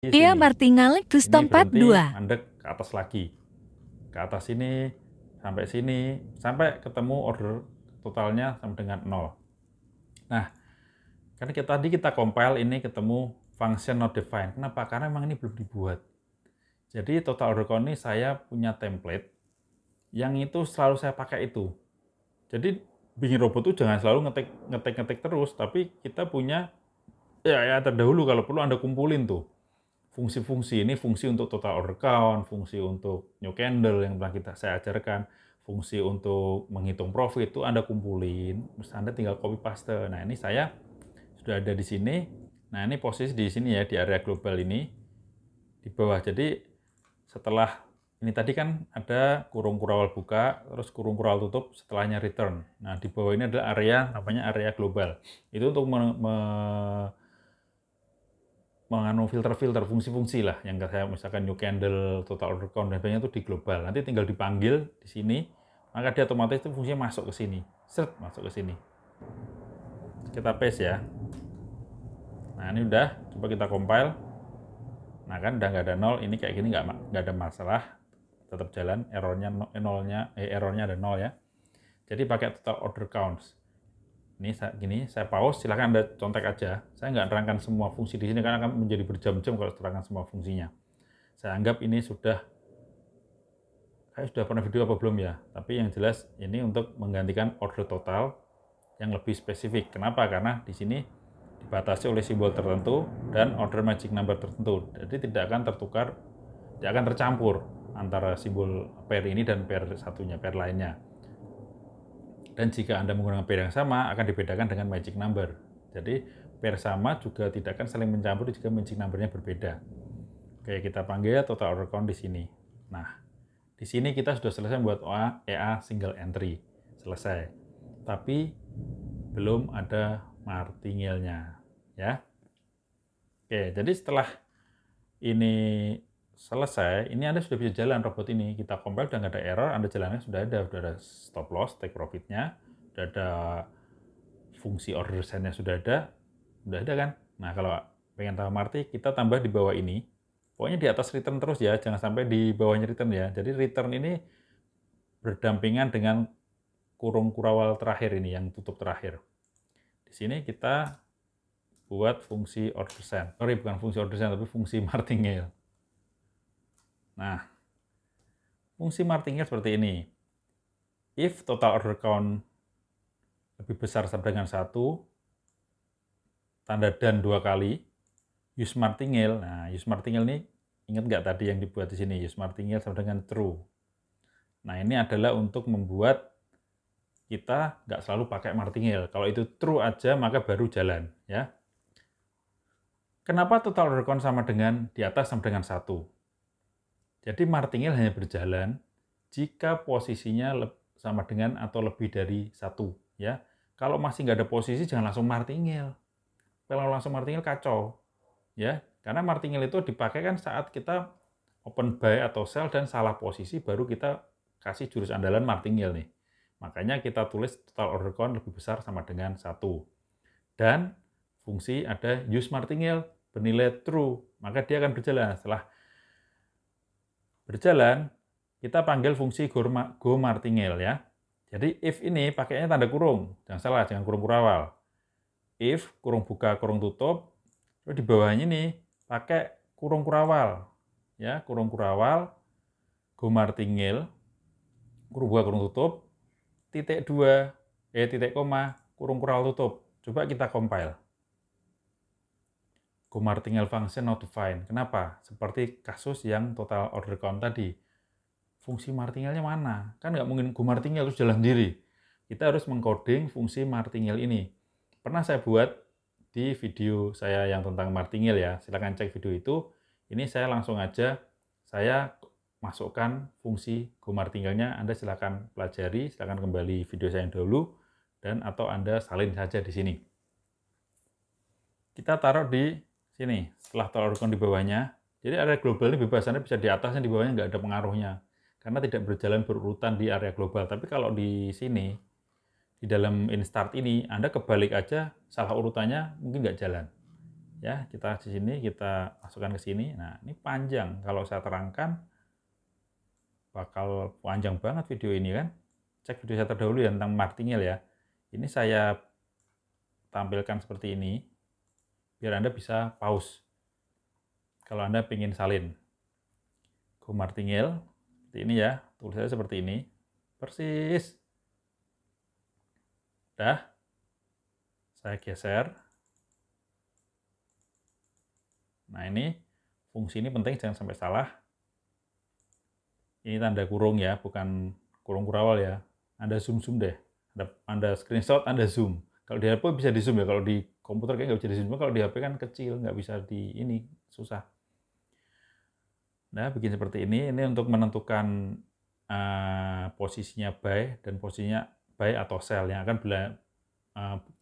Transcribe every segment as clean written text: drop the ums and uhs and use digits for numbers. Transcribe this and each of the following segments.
di Dia sini. Martingale dus Ini tempat berhenti, 2. mandek ke atas lagi. Ke atas sini, sampai ketemu order totalnya sama dengan 0. Nah, kan tadi kita compile ini ketemu function not defined. Kenapa? Karena memang ini belum dibuat. Jadi total order count ini saya punya template yang itu selalu saya pakai itu. Jadi bikin robot itu jangan selalu ngetik terus, tapi kita punya ya terdahulu kalau perlu Anda kumpulin tuh. Fungsi-fungsi ini fungsi untuk total order count, fungsi untuk new candle yang pernah saya ajarkan, fungsi untuk menghitung profit itu Anda kumpulin, terus Anda tinggal copy paste. Nah, ini saya sudah ada di sini. Nah, ini posisi di sini ya, di area global ini di bawah. Jadi setelah ini tadi kan ada kurung kurawal buka, terus kurung kurawal tutup, setelahnya return. Nah, di bawah ini adalah area, namanya area global. Itu untuk menganu filter-filter fungsi-fungsi lah yang saya misalkan new candle, total order count dan sebagainya itu di global. Nanti tinggal dipanggil di sini, maka dia otomatis itu fungsinya masuk ke sini. Set, masuk ke sini. Kita paste ya. Nah, ini udah, coba kita compile. Nah, kan udah nggak ada nol, ini kayak gini nggak ada masalah. Tetap jalan, errornya ada nol ya. Jadi pakai total order counts. Ini saya pause, silahkan Anda contek aja. Saya nggak nerangkan semua fungsi di sini karena akan menjadi berjam-jam kalau terangkan semua fungsinya. Saya anggap ini saya sudah pernah video apa belum ya, tapi yang jelas ini untuk menggantikan order total yang lebih spesifik. Kenapa? Karena di sini dibatasi oleh simbol tertentu dan order magic number tertentu. Jadi tidak akan tidak akan tercampur antara simbol pair ini dan pair satunya, pair lainnya. Dan jika Anda menggunakan pair yang sama, akan dibedakan dengan magic number. Jadi pair sama juga tidak akan saling mencampur jika magic number-nya berbeda. Oke, kita panggil total order count di sini. Nah, di sini kita sudah selesai membuat EA single entry. Selesai. Tapi belum ada martingale-nya. Ya. Oke, jadi setelah ini selesai, ini Anda sudah bisa jalan robot ini. Kita compile, udah nggak ada error, Anda jalannya sudah ada stop loss, take profit-nya, sudah ada fungsi order sign-nya sudah ada kan? Nah, kalau pengen tambah marti, kita tambah di bawah ini. Pokoknya di atas return terus ya, jangan sampai di bawahnya return ya. Jadi return ini berdampingan dengan kurung kurawal terakhir ini, yang tutup terakhir. Di sini kita buat fungsi order sign. Sorry, bukan fungsi order sign, tapi fungsi martingale. Nah, fungsi martingale seperti ini. If total order count lebih besar sama dengan 1, tanda dan 2 kali, use martingale. Nah, use martingale ini ingat nggak tadi yang dibuat di sini? Use martingale sama dengan true. Nah, ini adalah untuk membuat kita nggak selalu pakai martingale. Kalau itu true aja, maka baru jalan. Ya. Kenapa total order count sama dengan di atas sama dengan 1? Jadi martingale hanya berjalan jika posisinya sama dengan atau lebih dari 1. Ya. Kalau masih nggak ada posisi, jangan langsung martingale. Kalau langsung martingale kacau. Ya, karena martingale itu dipakai kan saat kita open buy atau sell dan salah posisi, baru kita kasih jurus andalan martingale nih. Makanya kita tulis total order count lebih besar sama dengan 1. Dan fungsi ada use martingale bernilai true, maka dia akan berjalan. Setelah berjalan, kita panggil fungsi go martingale ya. Jadi if ini pakainya tanda kurung, jangan salah, jangan kurung kurawal. If kurung buka kurung tutup, terus di bawahnya ini pakai kurung kurawal. Ya, kurung kurawal, go martingale, kurung buka kurung tutup, titik 2, titik koma, kurung kurawal tutup. Coba kita compile. Go martingale function not defined. Kenapa? Seperti kasus yang total order count tadi. Fungsi martingale-nya mana? Kan nggak mungkin go martingale terus jalan sendiri. Kita harus mengcoding fungsi martingale ini. Pernah saya buat di video saya yang tentang martingale ya. Silahkan cek video itu. Ini saya langsung aja, saya masukkan fungsi go martingale-nya. Anda silahkan pelajari, silahkan kembali video saya yang dahulu, dan atau Anda salin saja di sini. Kita taruh di sini, setelah total order count di bawahnya. Jadi area global ini bebas, Anda bisa di atasnya, di bawahnya nggak ada pengaruhnya. Karena tidak berjalan berurutan di area global. Tapi kalau di sini, di dalam instart ini, Anda kebalik aja, salah urutannya mungkin nggak jalan. Ya, kita di sini kita masukkan ke sini. Nah, ini panjang. Kalau saya terangkan bakal panjang banget video ini kan. Cek video saya terdahulu ya tentang martingale ya. Ini saya tampilkan seperti ini biar Anda bisa pause kalau Anda ingin salin. Go martingale seperti ini ya. Tulisannya seperti ini. Persis. Dah. Saya geser. Nah, ini fungsi ini penting, jangan sampai salah. Ini tanda kurung ya, bukan kurung kurawal ya. Anda zoom deh. Anda screenshot, Anda zoom. Kalau di HP bisa di zoom ya, kalau di komputer kayaknya nggak bisa di zoom. Kalau di HP kan kecil, nggak bisa di ini, susah. Nah, bikin seperti ini untuk menentukan posisinya buy dan posisinya buy atau sell yang akan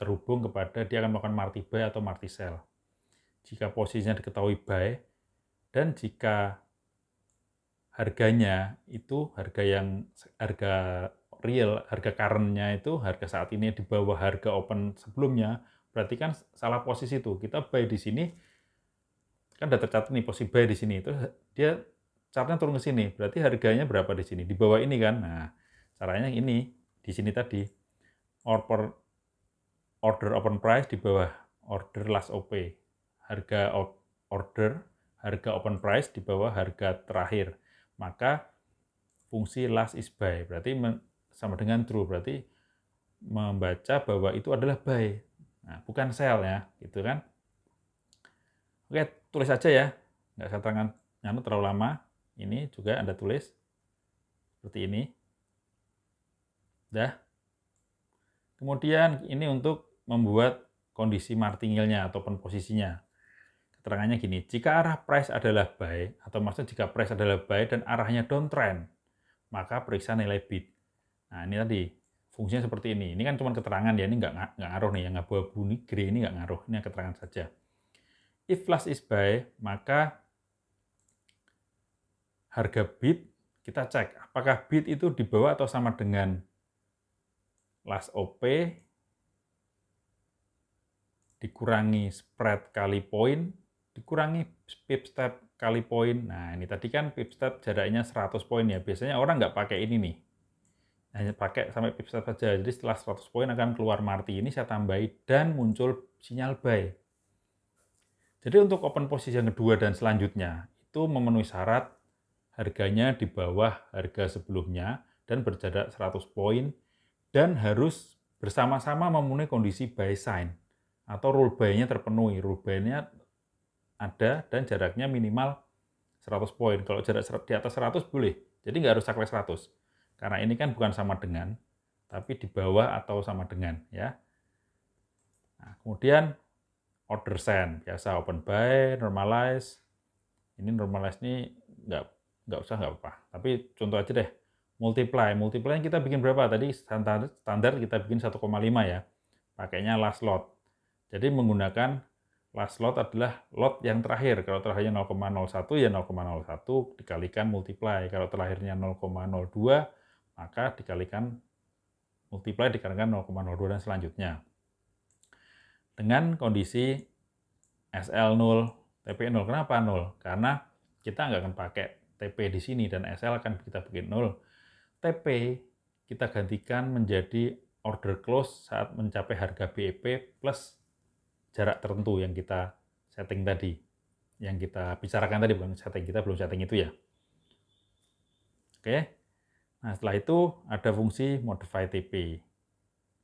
terhubung kepada dia akan melakukan marti buy atau marti sell. Jika posisinya diketahui buy, dan jika harganya itu harga real, harga current-nya itu harga saat ini di bawah harga open sebelumnya, berarti kan salah posisi itu. Kita buy di sini, kan udah tercatat nih posisi buy di sini, itu dia chartnya turun ke sini, berarti harganya berapa di sini? Di bawah ini kan. Nah, caranya ini, di sini tadi, order open price di bawah order last OP. Harga harga open price di bawah harga terakhir. Maka fungsi last is buy, berarti sama dengan true, berarti membaca bahwa itu adalah buy. Nah, bukan sell ya, gitu kan. Oke, tulis aja ya. Nggak saya terangkan terlalu lama. Ini juga Anda tulis seperti ini. Dah. Kemudian ini untuk membuat kondisi martingale-nya ataupun posisinya. Keterangannya gini, jika arah price adalah buy, atau maksudnya jika price adalah buy dan arahnya downtrend, maka periksa nilai bid. Nah, ini tadi, fungsinya seperti ini. Ini kan cuma keterangan ya, ini nggak ngaruh nih, yang abu-abu ini, grey ini nggak ngaruh, ini keterangan saja. If last is buy, maka harga bid, kita cek, apakah bid itu di bawah atau sama dengan last OP, dikurangi spread kali poin, dikurangi pip step kali poin. Nah, ini tadi kan pip step jaraknya 100 poin ya. Biasanya orang nggak pakai ini nih. Hanya pakai sampai pip step saja. Jadi setelah 100 poin akan keluar marti. Ini saya tambahi dan muncul sinyal buy. Jadi untuk open posisi yang kedua dan selanjutnya, itu memenuhi syarat harganya di bawah harga sebelumnya dan berjarak 100 poin dan harus bersama-sama memenuhi kondisi buy sign atau rule buy-nya terpenuhi. Rule buy-nya ada dan jaraknya minimal 100 poin. Kalau jarak di atas 100 boleh. Jadi nggak harus saklek 100. Karena ini kan bukan sama dengan, tapi di bawah atau sama dengan. Ya. Nah, kemudian order send. Biasa open buy, normalize. Ini normalize ini nggak usah, nggak apa-apa. Tapi contoh aja deh. Multiply. Multiply kita bikin berapa? Tadi standar kita bikin 1,5 ya. Pakainya last lot. Jadi menggunakan last lot adalah lot yang terakhir. Kalau terakhirnya 0,01 ya 0,01 dikalikan multiply. Kalau terakhirnya 0,02 maka dikalikan multiply dikalikan 0,02 dan selanjutnya. Dengan kondisi SL 0, TP 0. Kenapa 0? Karena kita nggak akan pakai TP di sini dan SL akan kita bikin 0. TP kita gantikan menjadi order close saat mencapai harga BEP plus jarak tertentu yang kita setting tadi, yang kita bicarakan tadi, bukan setting, kita belum setting itu ya. Oke, nah setelah itu ada fungsi modify TP,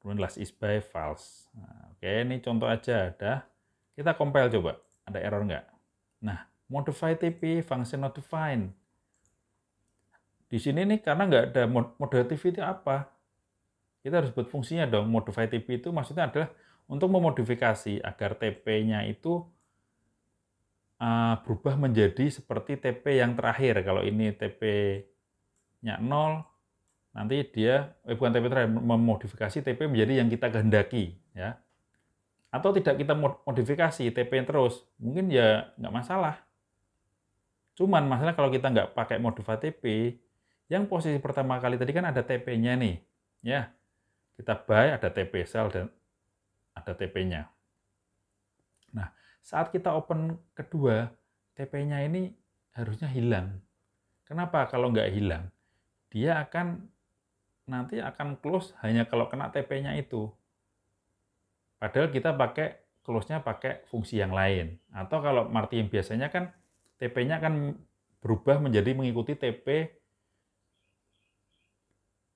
kemudian last is buy false. Nah, oke, ini contoh aja, ada. Kita compile coba, ada error nggak? Nah, modify TP function not defined. Di sini nih karena nggak ada modify itu apa? Kita harus buat fungsinya dong. Modify TP itu maksudnya adalah untuk memodifikasi agar TP-nya itu berubah menjadi seperti TP yang terakhir. Kalau ini TP-nya 0, nanti dia, bukan TP terakhir, memodifikasi TP menjadi yang kita kehendaki. Ya. Atau tidak kita modifikasi TP yang terus, mungkin ya nggak masalah. Cuman masalah kalau kita nggak pakai modify TP, yang posisi pertama kali tadi kan ada TP-nya nih. Ya, kita buy, ada TP sell, dan ada TP-nya. Nah, Saat kita open kedua, TP-nya ini harusnya hilang. Kenapa? Kalau nggak hilang, dia nanti akan close hanya kalau kena TP-nya itu. Padahal kita close-nya pakai fungsi yang lain. Atau kalau martingale biasanya kan TP-nya akan berubah menjadi mengikuti TP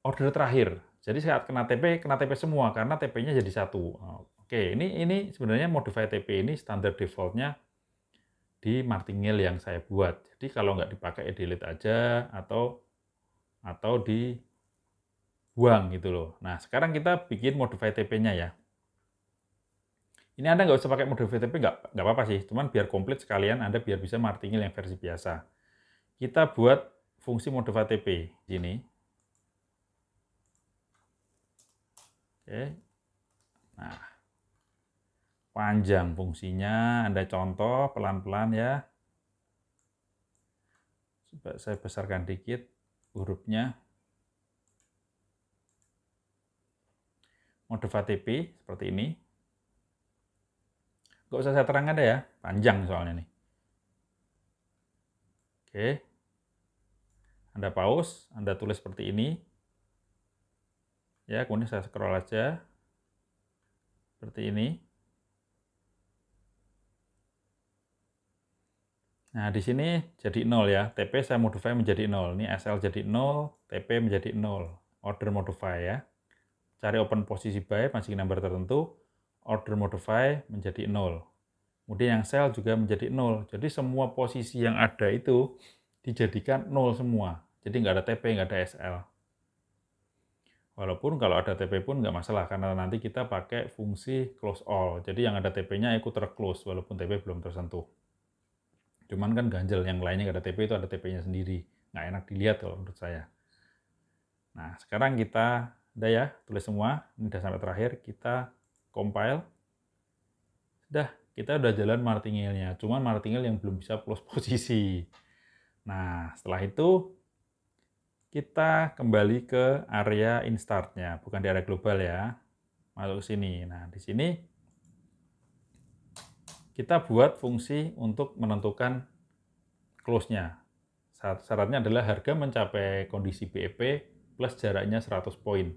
order terakhir. Jadi saat kena TP semua karena TP-nya jadi satu. Oke, ini sebenarnya modify TP ini standar default-nya di martingale yang saya buat. Jadi kalau nggak dipakai delete aja atau dibuang gitu loh. Nah, sekarang kita bikin modify TP-nya ya. Ini Anda nggak usah pakai modify TP, nggak apa-apa sih. Cuman biar komplit sekalian Anda biar bisa martingale yang versi biasa. Kita buat fungsi modify TP di sini. Oke. Nah, panjang fungsinya, Anda contoh pelan-pelan ya. Coba saya besarkan dikit hurufnya. Modify TP seperti ini. Nggak usah saya terangkan deh ya, panjang soalnya nih. Oke. Anda pause, Anda tulis seperti ini. Ya, kemudian saya scroll aja. Seperti ini. Nah, di sini jadi 0 ya. TP saya modify menjadi 0. Ini SL jadi 0, TP menjadi 0. Order modify ya. Cari open posisi by matching number tertentu, order modify menjadi 0. Kemudian yang sel juga menjadi 0. Jadi semua posisi yang ada itu dijadikan 0 semua. Jadi nggak ada TP, nggak ada SL. Walaupun kalau ada TP pun nggak masalah, karena nanti kita pakai fungsi close all. Jadi yang ada TP-nya ikut terclose, walaupun TP belum tersentuh. Cuman kan ganjel, yang lainnya nggak ada TP itu ada TP-nya sendiri. Nggak enak dilihat kalau menurut saya. Nah, sekarang kita udah ya, tulis semua. Ini udah sampai terakhir, kita compile. Sudah, kita udah jalan martingale-nya. Cuman martingale yang belum bisa close posisi. Nah, setelah itu kita kembali ke area instart-nya, bukan di area global ya. Masuk ke sini. Nah, di sini kita buat fungsi untuk menentukan close-nya. Syaratnya adalah harga mencapai kondisi BEP plus jaraknya 100 poin.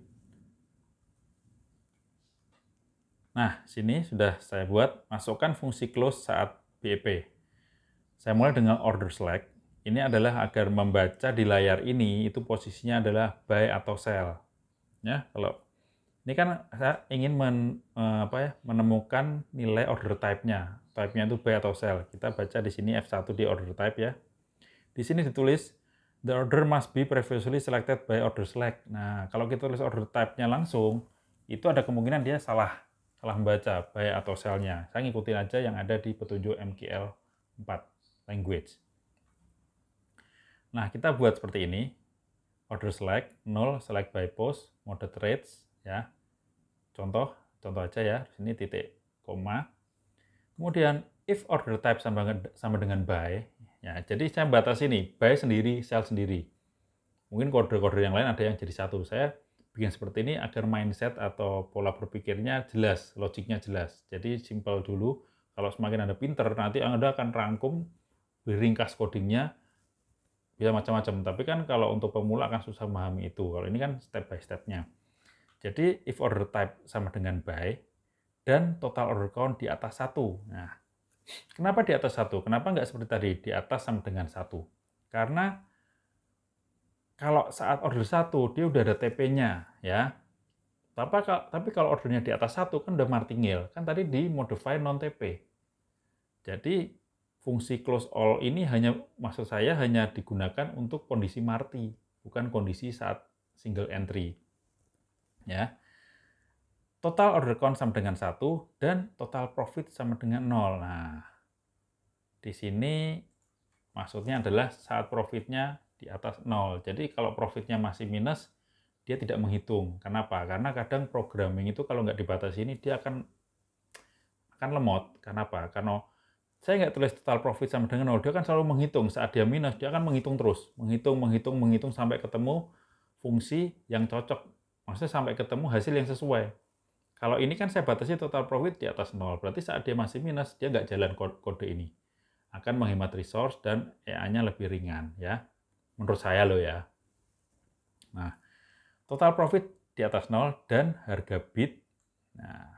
Nah, sini sudah saya buat, masukkan fungsi close saat BEP. Saya mulai dengan order select. Ini adalah agar membaca di layar ini itu posisinya adalah buy atau sell. Ya, kalau ini kan saya ingin menemukan nilai order type-nya. Type-nya itu buy atau sell. Kita baca di sini F1 di order type ya. Di sini ditulis the order must be previously selected by order select. Nah, kalau kita tulis order type-nya langsung, itu ada kemungkinan dia salah membaca buy atau sell-nya. Saya ngikutin aja yang ada di petunjuk MQL 4 language. Nah, kita buat seperti ini. Order select 0, select by post, mode trades ya. Contoh aja ya. Di sini titik koma. Kemudian if order type sama dengan buy, ya. Jadi saya batasi ini, buy sendiri, sell sendiri. Mungkin kode-kode yang lain ada yang jadi satu. Saya bikin seperti ini agar mindset atau pola berpikirnya jelas, logiknya jelas. Jadi simple dulu. Kalau semakin Anda pinter, nanti Anda akan rangkum, ringkas codingnya, bisa macam-macam. Tapi kan kalau untuk pemula akan susah memahami itu. Kalau ini kan step by step-nya. Jadi if order type sama dengan buy dan total order count di atas 1. Nah, kenapa di atas 1? Kenapa nggak seperti tadi di atas sama dengan 1? Karena kalau saat order 1 dia udah ada TP-nya ya. Tapi kalau ordernya di atas 1 kan udah martingale. Kan tadi di modify non TP. Jadi fungsi close all ini maksud saya hanya digunakan untuk kondisi marti, bukan kondisi saat single entry. Ya. Total order count sama dengan 1 dan total profit sama dengan 0. Nah, di sini maksudnya adalah saat profitnya di atas 0. Jadi kalau profitnya masih minus, dia tidak menghitung. Kenapa? Karena kadang programming itu kalau nggak dibatasi ini dia akan lemot. Kenapa? Karena saya nggak tulis total profit sama dengan 0, dia kan selalu menghitung. Saat dia minus, dia akan menghitung terus. Menghitung sampai ketemu fungsi yang cocok. Maksudnya sampai ketemu hasil yang sesuai. Kalau ini kan saya batasi total profit di atas 0, berarti saat dia masih minus, dia nggak jalan kode ini. Akan menghemat resource dan EA-nya lebih ringan, ya. Menurut saya loh ya. Nah, total profit di atas 0 dan harga bid. Nah,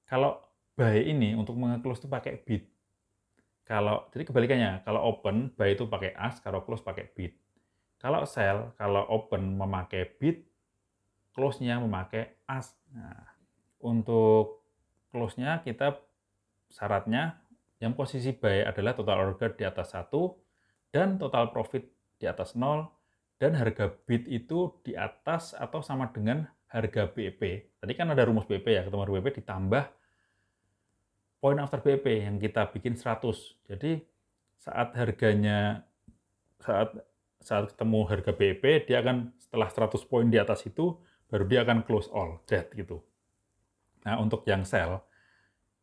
kalau buy ini untuk nge-close itu pakai bid. Jadi kebalikannya, kalau open, buy itu pakai ask, kalau close pakai bid. Kalau sell, kalau open memakai bid, close-nya memakai ask. Nah, untuk close-nya kita syaratnya yang posisi buy adalah total order di atas 1 dan total profit di atas 0 dan harga bid itu di atas atau sama dengan harga BEP. Tadi kan ada rumus BEP ya, ketemu BEP ditambah point after BEP yang kita bikin 100. Jadi saat harganya saat ketemu harga BEP, dia akan setelah 100 poin di atas itu baru dia akan close all dead gitu. Nah, untuk yang sell,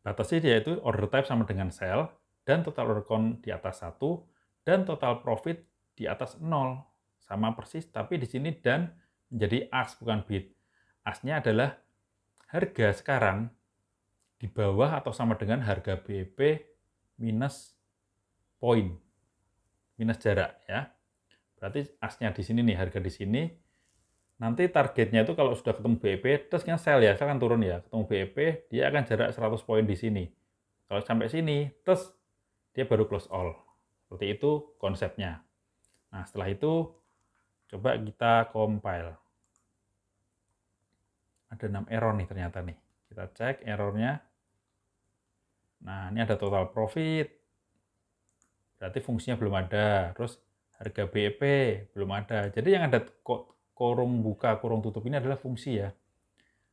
batasnya dia itu order type sama dengan sell, dan total order count di atas 1, dan total profit di atas 0. Sama persis, tapi di sini dan menjadi ask bukan bid. Ask-nya adalah harga sekarang di bawah atau sama dengan harga BEP minus poin, minus jarak ya. Berarti ask-nya di sini nih, harga di sini. Nanti targetnya itu kalau sudah ketemu BEP, terus kan sell ya, sell kan turun ya, ketemu BEP, dia akan jarak 100 poin di sini. Kalau sampai sini, terus dia baru close all. Seperti itu konsepnya. Nah, setelah itu, coba kita compile. Ada 6 error nih ternyata nih. Kita cek errornya. Nah, ini ada total profit. Berarti fungsinya belum ada. Terus harga BEP belum ada. Jadi yang ada kurung buka, kurung tutup ini adalah fungsi ya.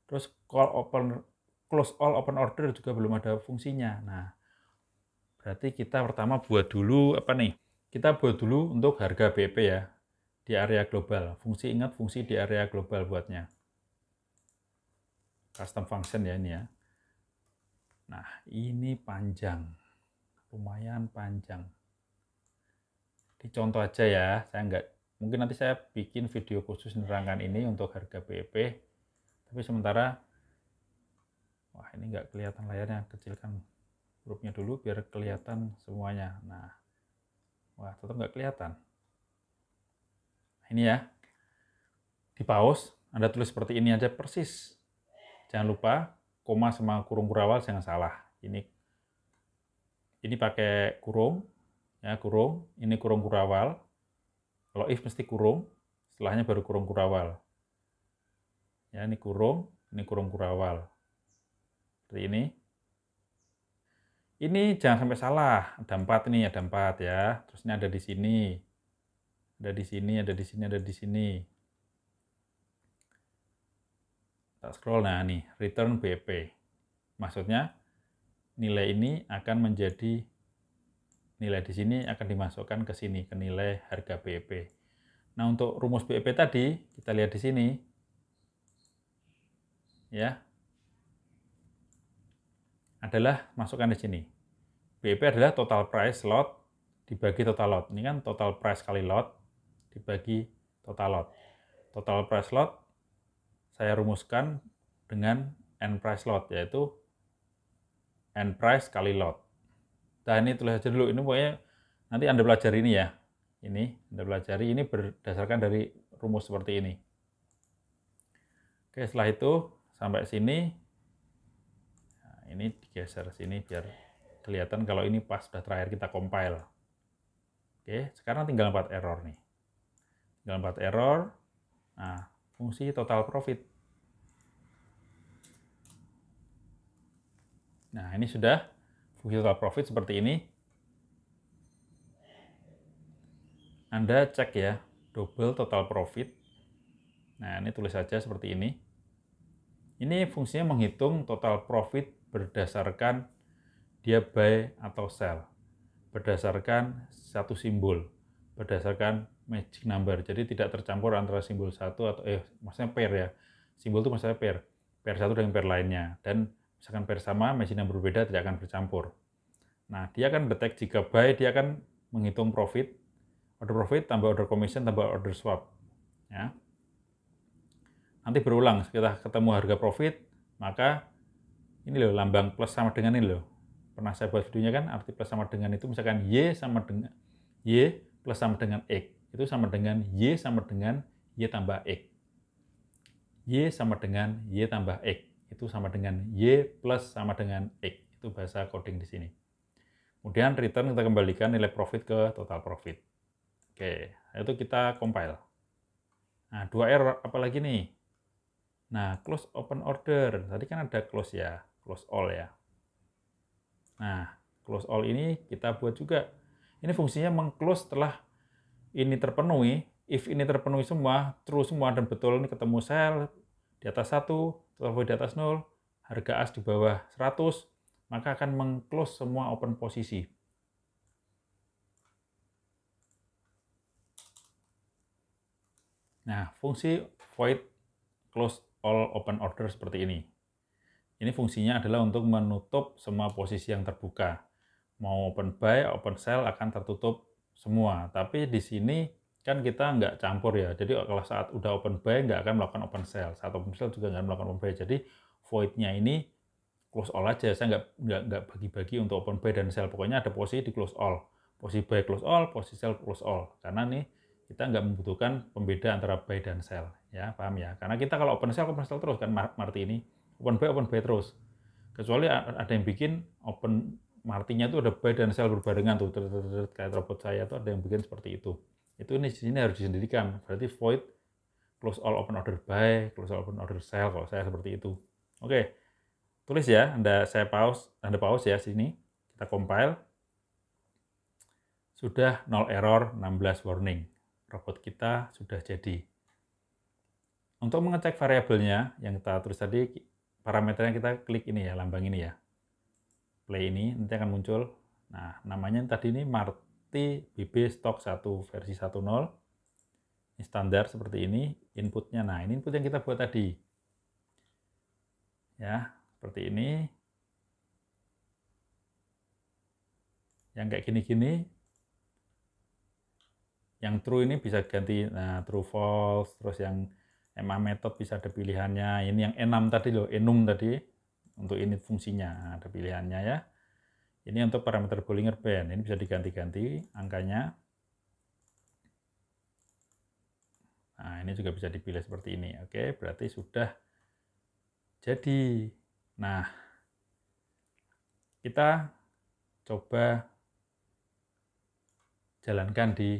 Terus close all open order juga belum ada fungsinya. Nah, berarti kita pertama buat dulu apa nih? Kita buat dulu untuk harga BEP ya di area global. Ingat fungsi di area global buatnya. Custom function ya ini ya. Nah, ini panjang. Lumayan panjang. Di contoh aja ya, mungkin nanti saya bikin video khusus menerangkan ini untuk harga BEP. Tapi sementara, wah ini nggak kelihatan layarnya, kecilkan hurufnya dulu biar kelihatan semuanya. Nah, wah tetap nggak kelihatan. Nah, ini ya, di pause, Anda tulis seperti ini aja persis. Jangan lupa, koma sama kurung kurawal jangan salah. Ini pakai kurung, ya kurung, ini kurung kurawal. Kalau if mesti kurung, setelahnya baru kurung kurawal. Ya, ini kurung kurawal. Seperti ini. Ini jangan sampai salah. Ada 4 nih, ada 4 ya. Terus ini ada di sini. Ada di sini, ada di sini, ada di sini. Kita scroll, nah nih, return BEP. Maksudnya, nilai ini akan menjadi, nilai di sini akan dimasukkan ke sini, ke nilai harga BEP. Nah, untuk rumus BEP tadi, kita lihat di sini. Ya, adalah masukkan di sini. BEP adalah total price lot dibagi total lot. Ini kan total price kali lot dibagi total lot. Total price lot saya rumuskan dengan N price lot, yaitu N price kali lot. Nah, ini tulis aja dulu. Ini pokoknya nanti Anda pelajari ini ya. Ini Anda pelajari, ini berdasarkan dari rumus seperti ini. Oke, setelah itu sampai sini. Nah, ini digeser sini biar kelihatan kalau ini pas sudah terakhir kita compile. Oke, sekarang tinggal 4 error nih. Tinggal 4 error. Nah, fungsi total profit. Nah, ini sudah fungsi total profit seperti ini. Anda cek ya, double total profit. Nah, ini tulis saja seperti ini. Ini fungsinya menghitung total profit berdasarkan dia buy atau sell. Berdasarkan satu simbol. Berdasarkan magic number. Jadi tidak tercampur antara simbol satu atau maksudnya pair ya. Simbol itu maksudnya pair. Pair satu dengan pair lainnya. Dan misalkan pair sama, magic number berbeda tidak akan bercampur. Nah, dia akan detect jika buy, dia akan menghitung profit. Order profit tambah order commission tambah order swap. Ya. Nanti berulang, kita ketemu harga profit, maka ini loh, lambang plus sama dengan ini loh. Pernah saya buat videonya kan, arti plus sama dengan itu misalkan Y sama dengan Y plus sama dengan X. Itu sama dengan Y sama dengan Y tambah X. Y sama dengan Y tambah X. Itu sama dengan Y plus sama dengan X. Itu bahasa coding di sini. Kemudian return kita kembalikan nilai profit ke total profit. Oke, itu kita compile. Nah, 2 error apalagi nih? Nah, close open order. Tadi kan ada close ya, close all ya. Nah, close all ini kita buat juga. Ini fungsinya meng-close setelah ini terpenuhi. If ini terpenuhi semua, true semua, dan betul ini ketemu sel di atas 1, total di atas 0, harga as di bawah 100, maka akan meng-close semua open posisi. Nah, fungsi void close all open order seperti ini. Ini fungsinya adalah untuk menutup semua posisi yang terbuka. Mau open buy, open sell akan tertutup semua. Tapi di sini kan kita nggak campur ya. Jadi kalau saat udah open buy nggak akan melakukan open sell. Saat open sell juga nggak melakukan open buy. Jadi void-nya ini close all aja. Saya nggak bagi-bagi untuk open buy dan sell. Pokoknya ada posisi di close all. Posisi buy close all, posisi sell close all. Karena nih kita nggak membutuhkan pembeda antara buy dan sell. Ya, paham ya? Karena kita kalau open sell terus kan Marti ini. Open buy terus. Kecuali ada yang bikin open Martinya itu ada buy dan sell berbarengan tuh, kayak robot saya tuh ada yang bikin seperti itu. Itu ini di sini harus disendirikan. Berarti void close all open order buy, close all open order sell kalau saya seperti itu. Oke. Tulis ya, Anda pause ya sini. Kita compile. Sudah 0 error, 16 warning. Robot kita sudah jadi. Untuk mengecek variabelnya yang kita tulis tadi, parameternya kita klik ini ya, lambang ini ya. Play ini nanti akan muncul. Nah, namanya tadi ini Marti BB Stock 1 versi 10. Ini standar seperti ini inputnya. Nah, ini input yang kita buat tadi. Ya, seperti ini. Yang kayak gini-gini. Yang true ini bisa ganti true false, terus yang MA method bisa ada pilihannya. Ini yang enum tadi loh, enum tadi untuk ini fungsinya ada pilihannya ya. Ini untuk parameter Bollinger Band, ini bisa diganti-ganti angkanya. Nah, ini juga bisa dipilih seperti ini. Oke, berarti sudah jadi. Nah, kita coba jalankan di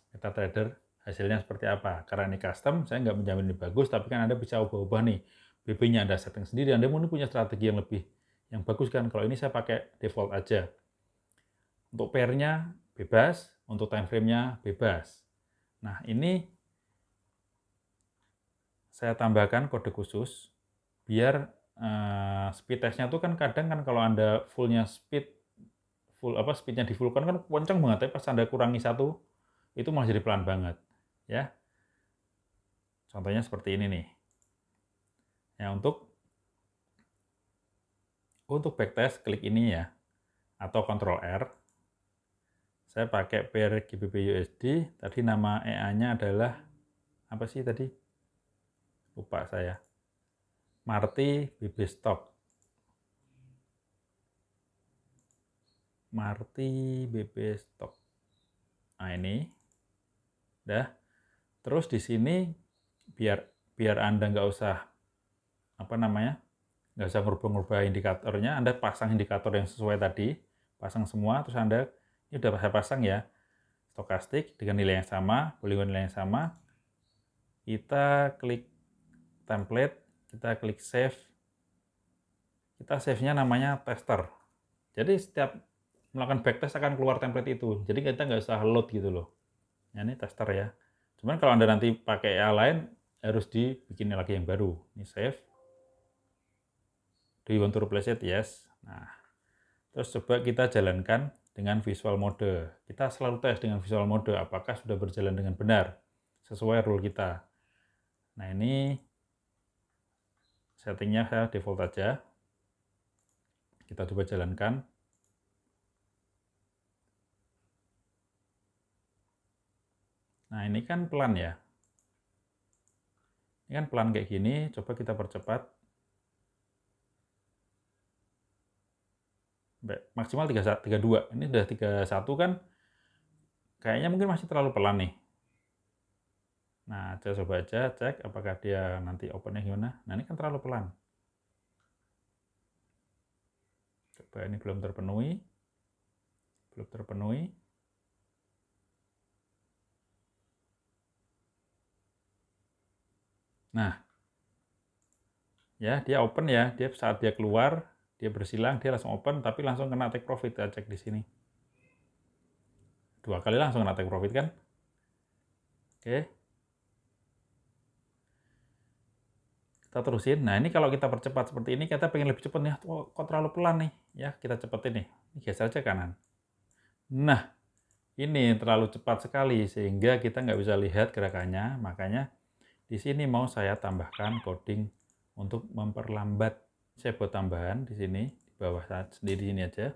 MetaTrader hasilnya seperti apa. Karena ini custom, saya nggak menjamin ini bagus, tapi kan Anda bisa ubah-ubah nih. BB-nya Anda setting sendiri, Anda mungkin punya strategi yang bagus kan. Kalau ini saya pakai default aja. Untuk pair-nya bebas, untuk time frame-nya bebas. Nah, ini saya tambahkan kode khusus biar speed test-nya tuh kan kadang kan kalau Anda speednya di full kan kencang banget, tapi pas Anda kurangi satu itu malah jadi pelan banget ya. Contohnya seperti ini nih. Ya, untuk backtest klik ini ya, atau Ctrl R. Saya pakai pair GBP USD. Tadi nama EA-nya adalah apa sih tadi? Lupa saya. Marti BB Stock. Marti BB Stock. Nah, ini. Dah. Terus di sini biar Anda nggak usah nggak usah ngubah-ngubah indikatornya, Anda pasang indikator yang sesuai tadi, pasang semua, terus Anda, ini udah saya pasang ya, stokastik dengan nilai yang sama, Bollinger nilai yang sama, kita klik template, kita klik save, kita save-nya namanya tester. Jadi setiap melakukan backtest akan keluar template itu, jadi kita nggak usah load gitu loh. Ya, ini tester ya. Cuman kalau Anda nanti pakai yang lain, harus dibikin lagi yang baru. Ini save. Do you want to replace it? Yes. Nah, terus coba kita jalankan dengan visual mode. Kita selalu tes dengan visual mode apakah sudah berjalan dengan benar sesuai rule kita. Nah, ini settingnya saya default aja. Kita coba jalankan. Nah, ini kan pelan ya. Ini kan pelan kayak gini, coba kita percepat. maksimal 32. Ini udah 31 kan, kayaknya mungkin masih terlalu pelan nih. Nah, saya coba aja cek apakah dia nanti opennya gimana. Nah, ini kan terlalu pelan. Coba ini belum terpenuhi. Belum terpenuhi. Nah, ya dia open ya. Dia saat dia keluar, dia bersilang, dia langsung open, tapi langsung kena take profit. Kita cek di sini. 2 kali langsung kena take profit kan. Oke. Kita terusin. Nah, ini kalau kita percepat seperti ini, kita pengen lebih cepat nih. Oh, kok terlalu pelan nih. Ya, kita cepetin nih. Ini geser aja kanan. Nah, ini terlalu cepat sekali sehingga kita nggak bisa lihat gerakannya. Makanya di sini mau saya tambahkan coding untuk memperlambat. Saya buat tambahan di sini, di bawah sendiri ini aja.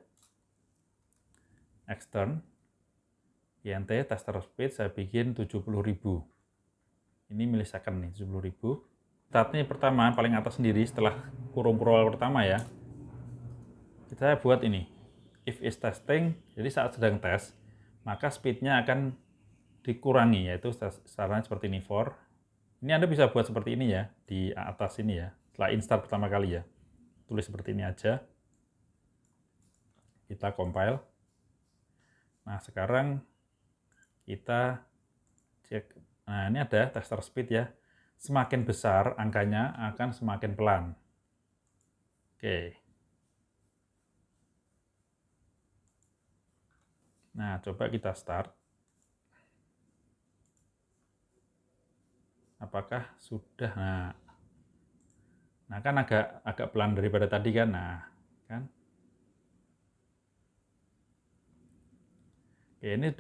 Extern, INT, tester speed, saya bikin 70.000. Ini millisecond nih, 70.000. Startnya pertama, paling atas sendiri setelah kurung awal pertama ya. Saya buat ini, if is testing, jadi saat sedang tes, maka speednya akan dikurangi, yaitu sarannya seperti ini for. Ini Anda bisa buat seperti ini ya, di atas ini ya, setelah install pertama kali ya. Tulis seperti ini aja. Kita compile. Nah, sekarang kita cek. Nah, ini ada tester speed ya. Semakin besar angkanya akan semakin pelan. Oke. Nah, coba kita start. Apakah sudah? Nah kan agak pelan daripada tadi kan. Nah, kan. Oke, ini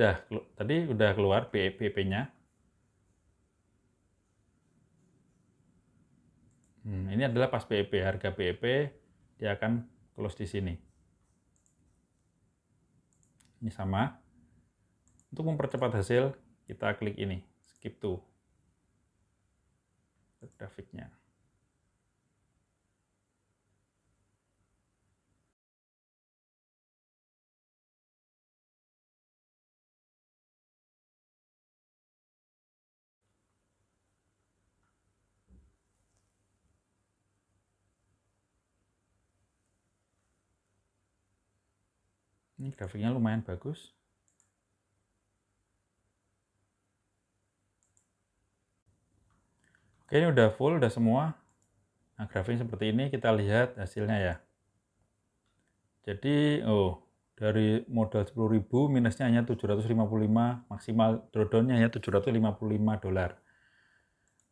tadi udah keluar BEP-nya. Ini adalah pas BEP, harga BEP dia akan close di sini. Ini sama. Untuk mempercepat hasil, kita klik ini, skip to grafiknya. Ini grafiknya lumayan bagus. Oke, ini udah full, udah semua. Nah, grafiknya seperti ini, kita lihat hasilnya ya. Jadi, dari modal 10.000 minusnya hanya 755, maksimal drawdown-nya hanya $755.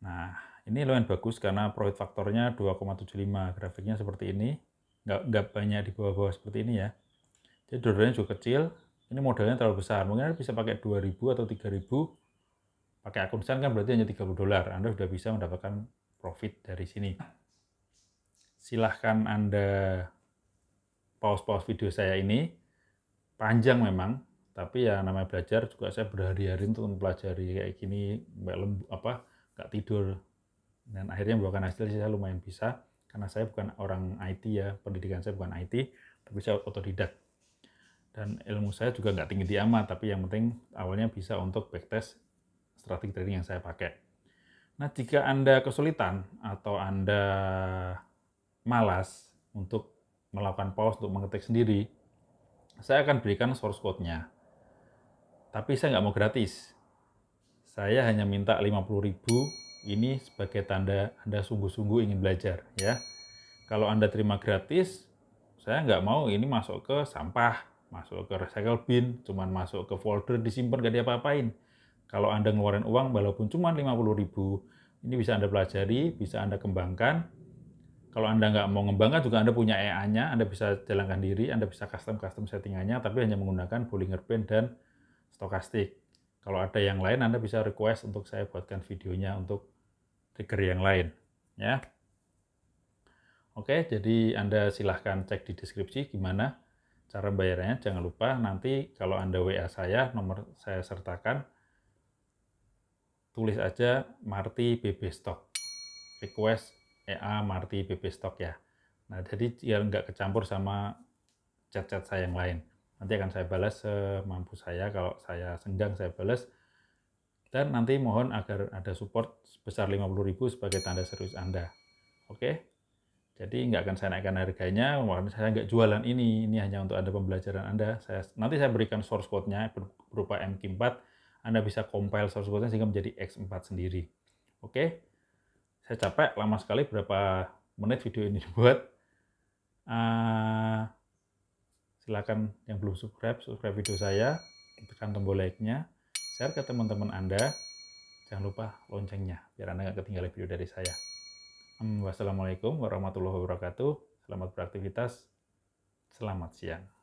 Nah, ini lumayan bagus karena profit faktornya 2,75. Grafiknya seperti ini. Nggak banyak di bawah-bawah seperti ini ya. Jadi drawdown-nya juga kecil. Ini modalnya terlalu besar. Mungkin Anda bisa pakai 2.000 atau 3.000. Pakai akun Sun kan berarti hanya $30. Anda sudah bisa mendapatkan profit dari sini. Silahkan Anda pause video saya ini. Panjang memang, tapi ya namanya belajar juga saya berhari-hari untuk mempelajari kayak gini, nggak tidur. Dan akhirnya membuahkan hasil saya lumayan bisa, karena saya bukan orang IT ya, pendidikan saya bukan IT, tapi saya otodidak. Dan ilmu saya juga nggak tinggi amat, tapi yang penting awalnya bisa untuk backtest strategi trading yang saya pakai. Nah, jika Anda kesulitan atau Anda malas untuk melakukan pause untuk mengetik sendiri, saya akan berikan source code-nya. Tapi saya nggak mau gratis. Saya hanya minta 50.000 ini sebagai tanda Anda sungguh-sungguh ingin belajar ya. Kalau Anda terima gratis, saya nggak mau ini masuk ke sampah, masuk ke recycle bin, cuman masuk ke folder disimpan nggak diapa-apain. Kalau Anda ngeluarin uang walaupun cuma 50.000, ini bisa Anda pelajari, bisa Anda kembangkan. Kalau Anda nggak mau ngembangkan juga Anda punya EA-nya, Anda bisa jalankan diri, Anda bisa custom settingannya, tapi hanya menggunakan Bollinger Band dan Stochastic. Kalau ada yang lain, Anda bisa request untuk saya buatkan videonya untuk trigger yang lain. Ya. Oke, jadi Anda silahkan cek di deskripsi gimana cara bayarnya. Jangan lupa nanti kalau Anda WA saya, nomor saya sertakan, tulis aja Marty BB Stock. Request EA Marty BB Stock ya. Nah, jadi biar nggak kecampur sama chat-chat saya yang lain. Nanti akan saya balas semampu saya, kalau saya senggang saya balas. Dan nanti mohon agar ada support sebesar 50.000 sebagai tanda serius Anda. Oke? Jadi nggak akan saya naikkan harganya, saya nggak jualan ini hanya untuk Anda pembelajaran Anda. Nanti saya berikan source code-nya berupa MK4, Anda bisa compile source code-nya sehingga menjadi X4 sendiri. Oke? Saya capek, lama sekali berapa menit video ini dibuat. Silakan yang belum subscribe video saya, tekan tombol like-nya, share ke teman-teman Anda, jangan lupa loncengnya, biar Anda nggak ketinggalan video dari saya. Wassalamualaikum warahmatullahi wabarakatuh, selamat beraktivitas, selamat siang.